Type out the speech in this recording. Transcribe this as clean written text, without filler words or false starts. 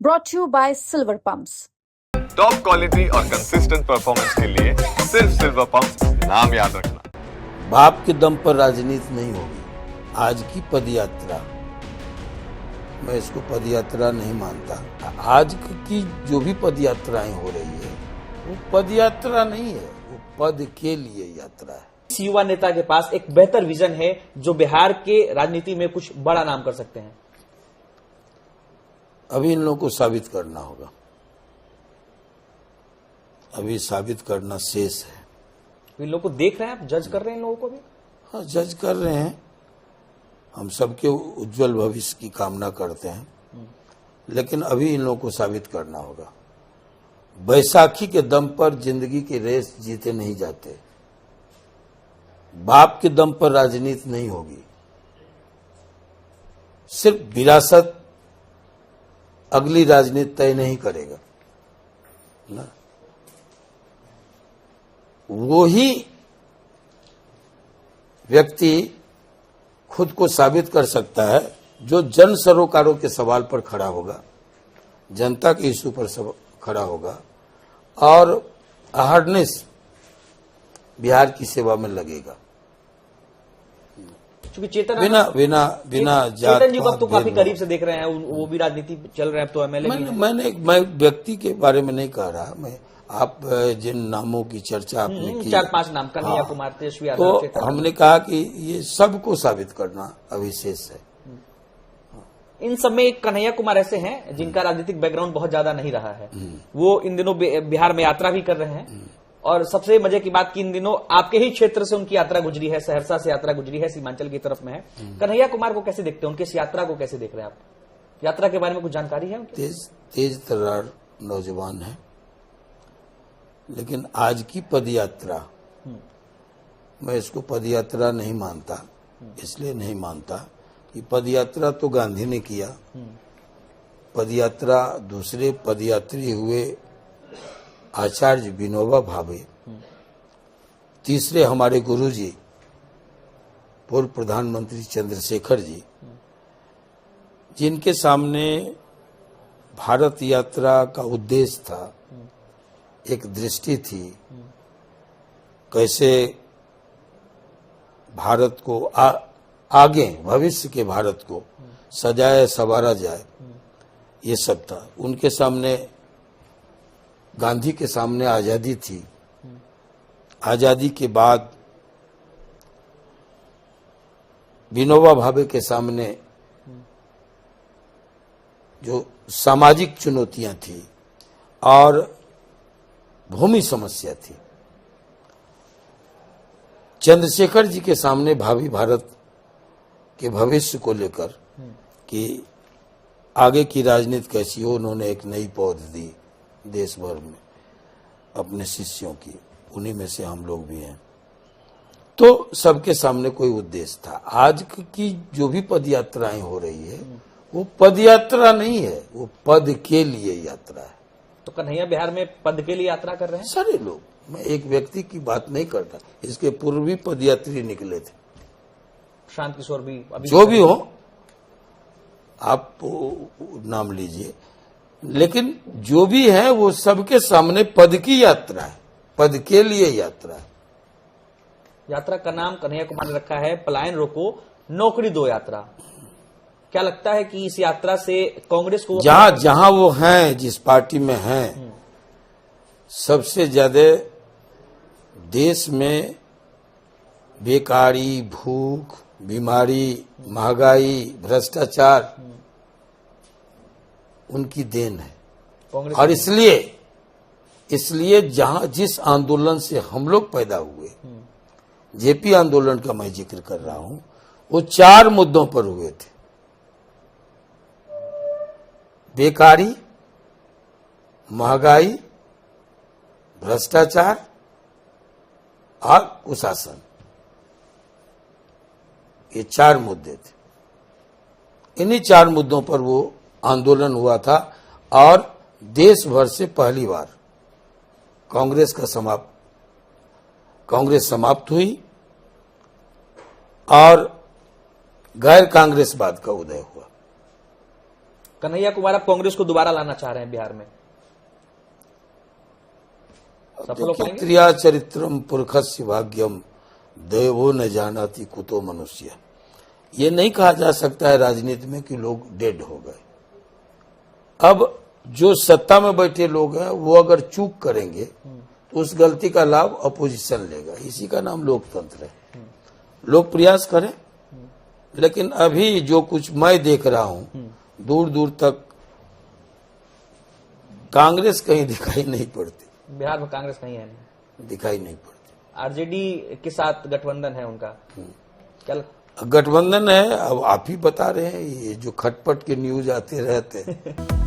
brought to you by Silver Pumps. Top quality और consistent performance के लिए सिर्फ सिल्वर पंप नाम याद रखना। बाप के दम पर राजनीति नहीं होगी। आज की पदयात्रा, मैं इसको पदयात्रा नहीं मानता। आज की जो भी पदयात्राएं हो रही है वो पदयात्रा नहीं है, वो पद के लिए यात्रा है। इस युवा नेता के पास एक बेहतर विजन है जो बिहार के राजनीति में कुछ बड़ा नाम कर सकते हैं। अभी इन लोगों को साबित करना होगा, अभी साबित करना शेष है। इन लोगों को देख रहे हैं आप, जज कर रहे हैं इन लोगों को भी? हाँ, जज कर रहे हैं। हम सबके उज्जवल भविष्य की कामना करते हैं, लेकिन अभी इन लोगों को साबित करना होगा। बैसाखी के दम पर जिंदगी की रेस जीते नहीं जाते। बाप के दम पर राजनीति नहीं होगी। सिर्फ विरासत अगली राजनीति तय नहीं करेगा ना। वो ही व्यक्ति खुद को साबित कर सकता है जो जन सरोकारों के सवाल पर खड़ा होगा, जनता के इशू पर खड़ा होगा और अहर्निश बिहार की सेवा में लगेगा। क्योंकि चेतन जात जी को आप तो काफी करीब से देख रहे हैं, वो भी राजनीति चल रहे हैं, तो एमएलए मैं व्यक्ति के बारे में नहीं कह रहा। मैं आप जिन नामों की चर्चा आपने की, 4-5 नाम, कन्हैया कुमार, तेजस्वी यादव, तो हमने कहा कि ये सबको साबित करना अभी शेष है। इन सब में एक कन्हैया कुमार ऐसे हैं जिनका राजनीतिक बैकग्राउंड बहुत ज्यादा नहीं रहा है। वो इन दिनों बिहार में यात्रा भी कर रहे हैं और सबसे मजे की बात कि इन दिनों आपके ही क्षेत्र से उनकी यात्रा गुजरी है, सहरसा से यात्रा गुजरी है, सीमांचल की तरफ में है। कन्हैया कुमार को कैसे देखते हैं, उनकी इस यात्रा को कैसे देख रहे हैं आप? यात्रा के बारे में कुछ जानकारी है? तेज तर्रार नौजवान है, लेकिन आज की पदयात्रा, मैं इसको पदयात्रा नहीं मानता। इसलिए नहीं मानता कि पदयात्रा तो गांधी ने किया, पदयात्रा दूसरे पदयात्री हुए आचार्य विनोबा भावे, तीसरे हमारे गुरुजी पूर्व प्रधानमंत्री चंद्रशेखर जी, जिनके सामने भारत यात्रा का उद्देश्य था, एक दृष्टि थी, कैसे भारत को आगे भविष्य के भारत को सजाया संवारा जाए, ये सब था। उनके सामने, गांधी के सामने आजादी थी। आजादी के बाद विनोबा भावे के सामने जो सामाजिक चुनौतियां थी और भूमि समस्या थी, चंद्रशेखर जी के सामने भावी भारत के भविष्य को लेकर कि आगे की राजनीति कैसी हो, उन्होंने एक नई पौध दी देश भर में अपने शिष्यों की, उन्हीं में से हम लोग भी हैं। तो सबके सामने कोई उद्देश्य था। आज की जो भी पदयात्राएं हो रही है वो पदयात्रा नहीं है, वो पद के लिए यात्रा है। तो कन्हैया बिहार में पद के लिए यात्रा कर रहे हैं? सारे लोग, मैं एक व्यक्ति की बात नहीं करता, इसके पूर्व भी पदयात्री निकले थे। शांत किशोर भी, अभी जो भी हो आप नाम लीजिए, लेकिन जो भी है वो सबके सामने पद की यात्रा है, पद के लिए यात्रा है। यात्रा का नाम कन्हैया कुमार ने रखा है पलायन रोको नौकरी दो यात्रा। क्या लगता है कि इस यात्रा से कांग्रेस को, जहां वो हैं, जिस पार्टी में हैं, सबसे ज्यादा देश में बेकारी, भूख, बीमारी, महंगाई, भ्रष्टाचार उनकी देन है। और इसलिए जहां जिस आंदोलन से हम लोग पैदा हुए, जेपी आंदोलन का मैं जिक्र कर रहा हूं, वो 4 मुद्दों पर हुए थे: बेकारी, महंगाई, भ्रष्टाचार और कुशासन। ये 4 मुद्दे थे। इन्हीं 4 मुद्दों पर वो आंदोलन हुआ था और देश भर से पहली बार कांग्रेस समाप्त हुई और गैर कांग्रेसवाद का उदय हुआ। कन्हैया कुमार अब कांग्रेस को दोबारा लाना चाह रहे हैं बिहार में, सफल हो पाएंगे? त्रिया चरित्रम पुरखस्य भाग्यम दैवो न जानाति कुतो मनुष्य। ये नहीं कहा जा सकता है राजनीति में कि लोग डेड हो गए। अब जो सत्ता में बैठे लोग हैं वो अगर चूक करेंगे तो उस गलती का लाभ अपोजिशन लेगा। इसी का नाम लोकतंत्र है। लोग प्रयास करें, लेकिन अभी जो कुछ मैं देख रहा हूं दूर दूर तक कांग्रेस कहीं दिखाई नहीं पड़ती। बिहार में कांग्रेस नहीं है, दिखाई नहीं पड़ती। आरजेडी के साथ गठबंधन है उनका, क्या गठबंधन है। अब आप ही बता रहे हैं, ये जो खटपट के न्यूज आते रहते हैं